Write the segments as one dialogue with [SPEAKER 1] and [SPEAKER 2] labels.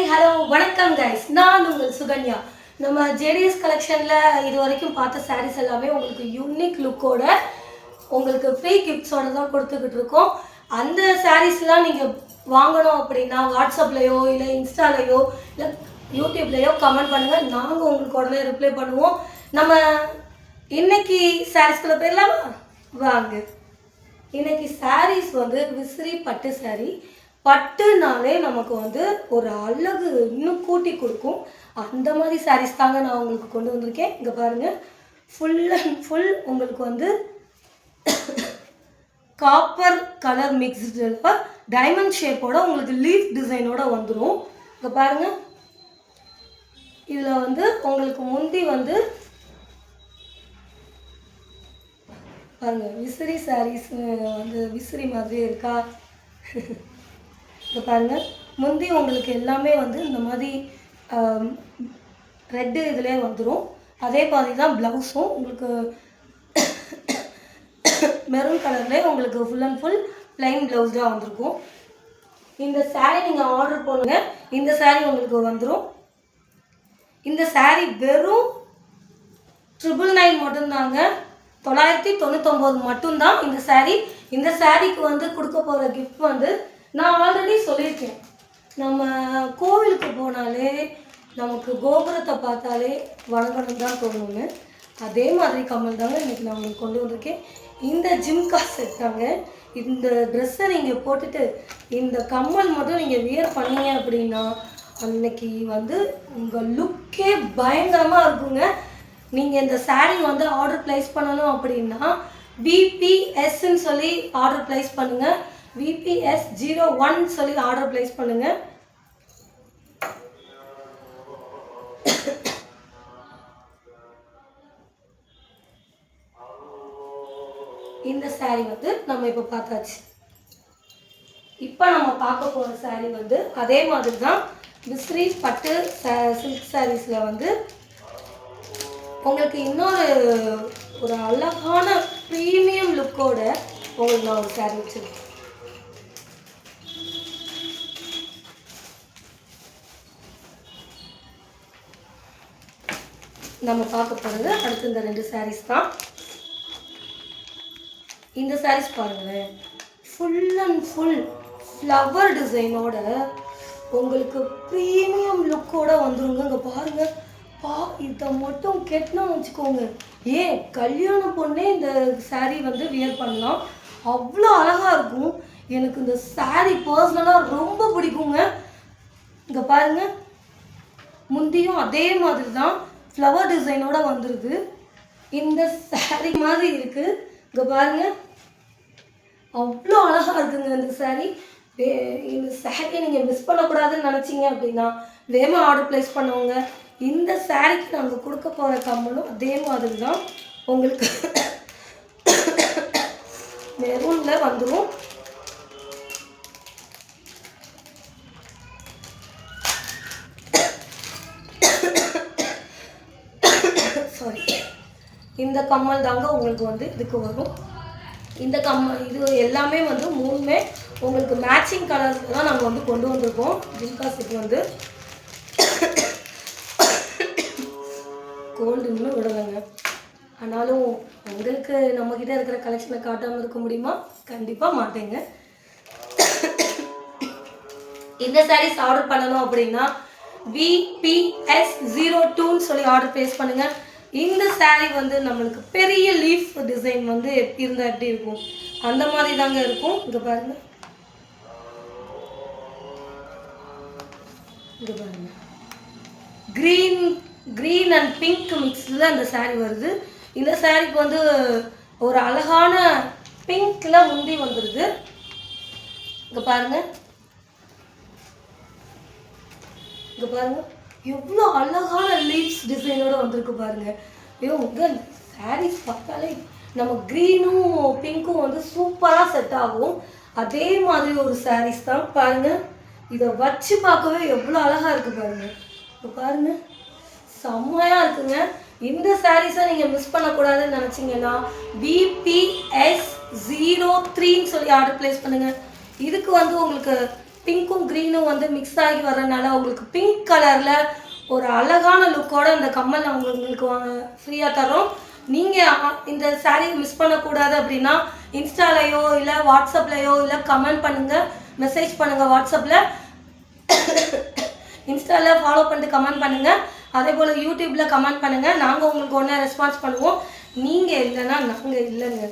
[SPEAKER 1] Hello வணக்கம் guys, நான் உங்கள் சுகன்யா. நம்ம ஜேடிஎஸ் கலெக்ஷனில் இது வரைக்கும் பார்த்த சாரீஸ் எல்லாமே உங்களுக்கு யூனிக் லுக்கோட உங்களுக்கு ஃப்ரீ கிஃப்ட்ஸோட தான் கொடுத்துக்கிட்டு இருக்கோம். அந்த சாரீஸ்லாம் நீங்கள் வாங்கணும் அப்படின்னா வாட்ஸ்அப்லேயோ இல்லை இன்ஸ்டாலேயோ இல்லை யூடியூப்லேயோ கமெண்ட் பண்ணுங்கள். நாங்கள் உங்களுக்கு உடனே ரிப்ளை பண்ணுவோம். நம்ம இன்னைக்கு சாரீஸ்குள்ள போயிடலாமா? வாங்க. இன்னைக்கு சாரீஸ் வந்து விசிறி பட்டு சாரீ. பட்டுனாலே நமக்கு வந்து ஒரு அழகு இன்னும் கூட்டி கொடுக்கும். அந்த மாதிரி சாரீஸ் தாங்க நான் உங்களுக்கு கொண்டு வந்திருக்கேன். இங்கே பாருங்கள், ஃபுல் அண்ட் ஃபுல் உங்களுக்கு வந்து காப்பர் கலர் மிக்ஸ்டில் டைமண்ட் ஷேப்போட உங்களுக்கு லீஃப் டிசைனோட வந்துடும். இங்கே பாருங்கள், இதில் வந்து உங்களுக்கு முந்தி வந்து பாருங்கள் விசிறி சாரீஸ் வந்து விசிறி மாதிரி இருக்கா. இப்போ பாருங்கள், முந்தி உங்களுக்கு எல்லாமே வந்து இந்த மாதிரி ரெட்டு இதிலே வந்துடும். அதே மாதிரி தான் ப்ளவுஸும் உங்களுக்கு மெரூன் கலர்லேயே உங்களுக்கு full and full plain blouse தான் வந்திருக்கும். இந்த சாரீ நீங்கள் ஆர்டர் பண்ணுங்க, இந்த சாரீ உங்களுக்கு வந்துடும். இந்த சாரீ வெறும் 999 மட்டும்தாங்க, 999 மட்டும்தான் இந்த சாரீ. இந்த சாரீக்கு வந்து கொடுக்க போகிற கிஃப்ட் வந்து நான் ஆல்ரெடி சொல்லியிருக்கேன். நம்ம கோவிலுக்கு போனாலே நமக்கு கோபுரத்தை பார்த்தாலே வணங்கணும் தான் தோணுங்க. அதே மாதிரி கம்மல் தாங்க இன்றைக்கி நான் உங்களுக்கு கொண்டு வந்திருக்கேன். இந்த ஜிம்கா செட் தாங்க. இந்த ட்ரெஸ்ஸை நீங்கள் போட்டுட்டு இந்த கம்மல் மட்டும் நீங்கள் வியர் பண்ணீங்க அப்படின்னா அன்னைக்கு வந்து உங்கள் லுக்கே பயங்கரமாக இருக்குங்க. நீங்கள் இந்த சாரீ வந்து ஆர்டர் ப்ளேஸ் பண்ணணும் அப்படின்னா VPSன்னு சொல்லி ஆர்டர் ப்ளேஸ் பண்ணுங்கள். VPS 01 சொல்லி ஆர்டர் ப்ளேஸ் பண்ணுங்கள். இந்த சாரீ வந்து நம்ம இப்போ பார்த்தாச்சு. இப்போ நம்ம பார்க்க போகிற சாரீ வந்து அதே மாதிரி தான் விசிறி பட்டு சில்க் சாரீஸில் வந்து உங்களுக்கு இன்னொரு ஒரு அழகான ப்ரீமியம் லுக்கோட உங்களுக்கு நான் ஒரு சாரீ வச்சுருக்கேன். நம்ம பார்க்க போகிறது அடுத்து இந்த 2 சாரீஸ் தான். இந்த சாரீஸ் பாருங்களேன், ஃபுல் அண்ட் ஃபுல் ஃப்ளவர் டிசைனோட உங்களுக்கு ப்ரீமியம் லுக்கோட வந்துருங்க. இங்கே பாருங்கள், இதை மட்டும் கெட்டணும்னு வச்சுக்கோங்க, ஏன் கல்யாண பொண்ணே இந்த சாரீ வந்து வியர் பண்ணலாம், அவ்வளோ அழகாக இருக்கும். எனக்கு இந்த சாரீ பர்சனலாக ரொம்ப பிடிக்குங்க. இங்கே பாருங்கள், முந்தியும் அதே மாதிரி தான் ஃப்ளவர் டிசைனோட வந்துடுது. இந்த சாரீ மாதிரி இருக்குது. இங்கே பாருங்கள், அவ்வளோ அழகாக இருக்குங்க இந்த சாரீ. இந்த சாரியை நீங்கள் மிஸ் பண்ணக்கூடாதுன்னு நினச்சிங்க அப்படின்னா வேகமாக ஆர்டர் ப்ளேஸ் பண்ணவங்க. இந்த சாரீக்கு நாங்கள் கொடுக்க போகிற கம்மலும் அதே மாதிரி தான் உங்களுக்கு மெரூனில் வந்துடும். சாரி, இந்த கம்மல் தாங்க உங்களுக்கு வந்து இதுக்கு வரும். இந்த கம்மல் இது எல்லாமே வந்து மூணுமே உங்களுக்கு மேட்சிங் கலர்ஸில் தான் நாங்கள் வந்து கொண்டு வந்திருக்கோம். ஜிம்கா செட் வந்து கோல்டு இன்னும் விடலைங்க. ஆனாலும் உங்களுக்கு நம்மக்கிட்ட இருக்கிற கலெக்ஷனை காட்டாமல் இருக்க முடியுமா? கண்டிப்பாக மாட்டேங்க. இந்த சாரீஸ் ஆர்டர் பண்ணணும் அப்படின்னா VPS 02ன்னு சொல்லி ஆர்டர் ப்ளேஸ் பண்ணுங்கள். இந்த சாரீ வந்து நம்மளுக்கு பெரிய லீஃப் டிசைன் வந்து இருந்தால் எப்படி இருக்கும் அந்த மாதிரி தாங்க இருக்கும். இங்கே பாருங்கள், இங்கே பாருங்கள், க்ரீன் அண்ட் பிங்க் மிக்ஸில் அந்த சாரீ வருது. இந்த சாரீக்கு வந்து ஒரு அழகான பிங்க்கில் முந்தி வந்துடுது. இங்கே பாருங்கள், இங்கே பாருங்கள், எவ்வளோ அழகான லீவ்ஸ் டிசைனோட வந்திருக்கு பாருங்கள். ஐயோ, உங்கள் சாரீஸ் பார்த்தாலே நம்ம க்ரீனும் பிங்க்கும் வந்து சூப்பராக செட் ஆகும். அதே மாதிரி ஒரு சாரீஸ் தான் பாருங்கள். இதை வச்சு பார்க்கவே எவ்வளோ அழகாக இருக்குது பாருங்கள். இப்போ பாருங்கள், செம்மையாக இருக்குங்க. இந்த சாரீஸை நீங்கள் மிஸ் பண்ணக்கூடாதுன்னு நினச்சிங்கன்னா VPS 03ன்னு சொல்லி ஆர்டர் ப்ளேஸ் பண்ணுங்கள். இதுக்கு வந்து உங்களுக்கு பிங்க்கும் க்ரீனும் வந்து மிக்ஸ் ஆகி வரனால உங்களுக்கு பிங்க் கலரில் ஒரு அழகான லுக்கோட இந்த கம்மல் நாங்கள் உங்களுக்கு ஃப்ரீயாக தரோம். நீங்கள் இந்த சாரீ மிஸ் பண்ணக்கூடாது அப்படின்னா இன்ஸ்டாலையோ இல்லை வாட்ஸ்அப்லையோ இல்லை கமெண்ட் பண்ணுங்கள், மெசேஜ் பண்ணுங்கள். வாட்ஸ்அப்பில் இன்ஸ்டாவில் ஃபாலோ பண்ணிட்டு கமெண்ட் பண்ணுங்கள். அதே போல் யூடியூப்பில் கமெண்ட் பண்ணுங்கள். நாங்கள் உங்களுக்கு ஒன்றா ரெஸ்பான்ஸ் பண்ணுவோம். நீங்கள் இல்லைன்னா நாங்கள் இல்லைங்க.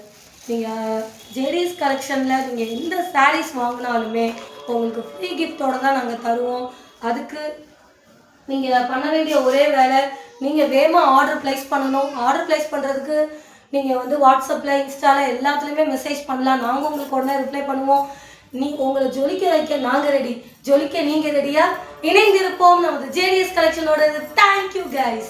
[SPEAKER 1] நீங்கள் ஜேடிஎஸ் கலெக்ஷனில் நீங்கள் எந்த சாரீஸ் வாங்கினாலுமே உங்களுக்கு ஃப்ரீ கிஃப்டோடு தான் நாங்கள் தருவோம். அதுக்கு நீங்கள் பண்ண வேண்டிய ஒரே வேலை, நீங்கள் வேகமாக ஆர்டர் ப்ளேஸ் பண்ணணும். ஆர்டர் ப்ளேஸ் பண்ணுறதுக்கு நீங்கள் வந்து வாட்ஸ்அப்பில் இன்ஸ்டாவில் எல்லாத்துலேயுமே மெசேஜ் பண்ணலாம். நாங்கள் உங்களுக்கு உடனே ரிப்ளை பண்ணுவோம். உங்களை ஜொலிக்க வைக்க நாங்கள் ரெடி, ஜொலிக்க நீங்கள் ரெடியாக இணைந்திருப்போம். நமது ஜேடிஎஸ் கலெக்ஷனோட தேங்க்யூ கைஸ்.